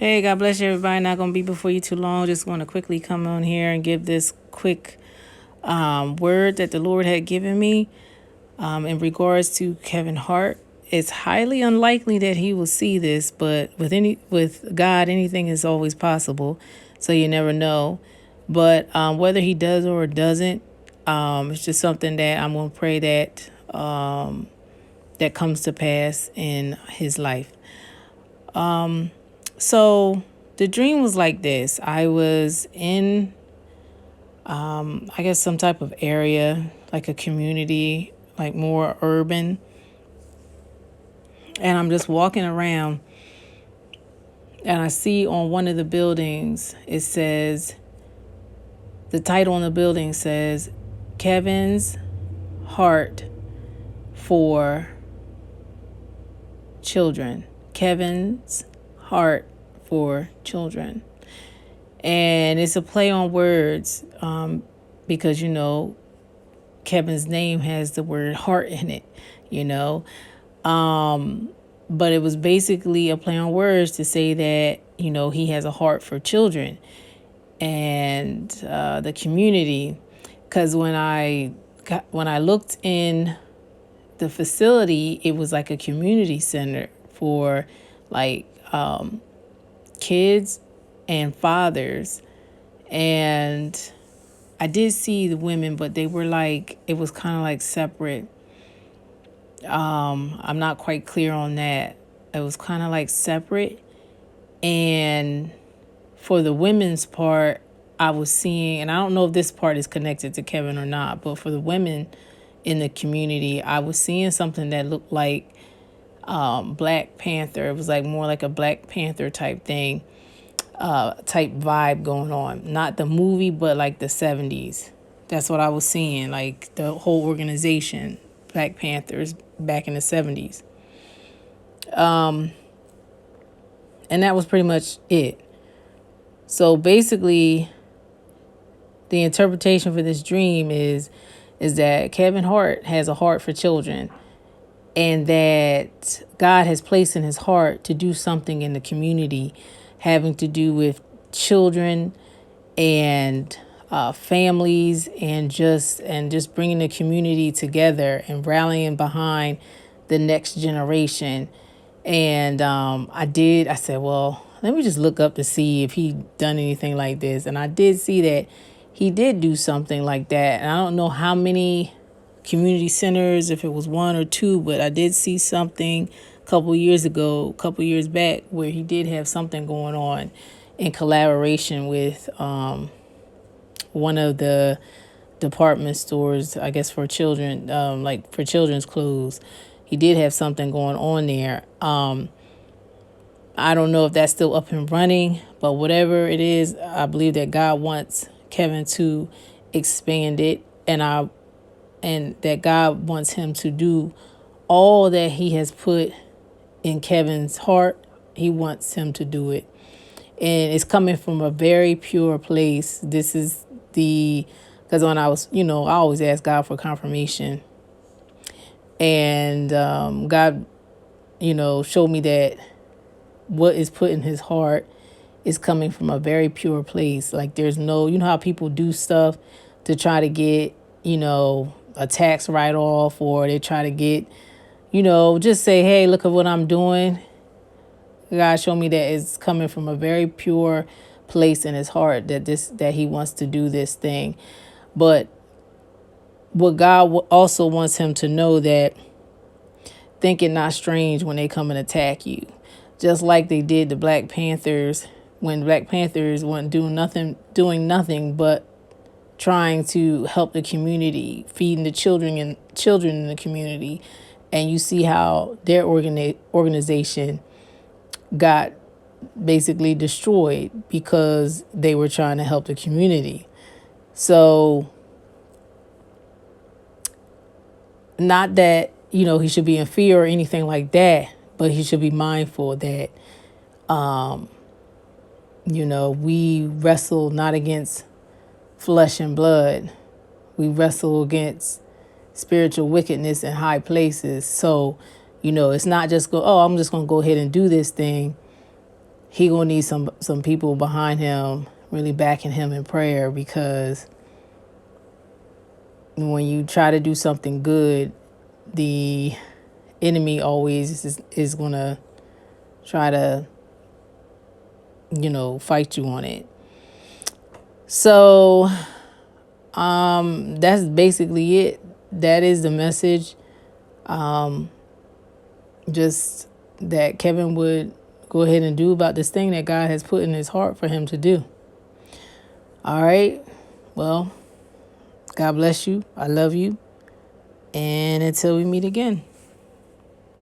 Hey, God bless you, everybody. Not going to be before you too long. Just want to quickly come on here and give this quick word that the Lord had given me in regards to Kevin Hart. It's highly unlikely that he will see this, but with God, anything is always possible. So you never know. But whether he does or doesn't, it's just something that I'm going to pray that that comes to pass in his life. So the dream was like this. I was in, I guess, some type of area, like a community, like more urban. And I'm just walking around and I see on one of the buildings, it says, the title on the building says, Kevin's Heart for Children. Kevin's Heart for Children. And it's a play on words because, Kevin's name has the word heart in it. But it was basically a play on words to say that, he has a heart for children and the community. Because when I looked in the facility, it was like a community center for like kids and fathers. And I did see the women, but they were like, it was kind of like separate. I'm not quite clear on that. It was kind of like separate. And for the women's part, I was seeing, and I don't know if this part is connected to Kevin or not, but for the women in the community, I was seeing something that looked like Black Panther. It was like more like a Black Panther type thing, type vibe going on. Not the movie, but like the 70s. That's what I was seeing, like the whole organization, Black Panthers back in the 70s. And that was pretty much it. So basically, the interpretation for this dream is that Kevin Hart has a heart for children, and that God has placed in his heart to do something in the community having to do with children and families and just bringing the community together and rallying behind the next generation. And I said, well, let me just look up to see if he done anything like this. And I did see that he did do something like that. And I don't know how many community centers, if it was one or two, but I did see something a couple years back, where he did have something going on in collaboration with one of the department stores, I guess, for children, like for children's clothes. He did have something going on there. I don't know if that's still up and running, but whatever it is, I believe that God wants Kevin to expand it, and that God wants him to do all that he has put in Kevin's heart. He wants him to do it. And it's coming from a very pure place. This is because when I was, I always ask God for confirmation. And God, showed me that what is put in his heart is coming from a very pure place. Like there's no, how people do stuff to try to get, a tax write-off, or they try to get, just say, hey, look at what I'm doing. God showed me that it's coming from a very pure place in his heart, that he wants to do this thing. But what God also wants him to know, that think it not strange when they come and attack you. Just like they did the Black Panthers, when Black Panthers weren't doing nothing but trying to help the community, feeding the children in the community. And you see how their organization got basically destroyed because they were trying to help the community. So not that, he should be in fear or anything like that, but he should be mindful that, we wrestle not against flesh and blood. We wrestle against spiritual wickedness in high places. So, it's not just I'm just going to go ahead and do this thing. he gonna need some people behind him really backing him in prayer, because when you try to do something good, the enemy always is gonna try to, fight you on it. So that's basically it. That is the message. Just that Kevin would go ahead and do about this thing that God has put in his heart for him to do. All right. Well, God bless you. I love you. And until we meet again.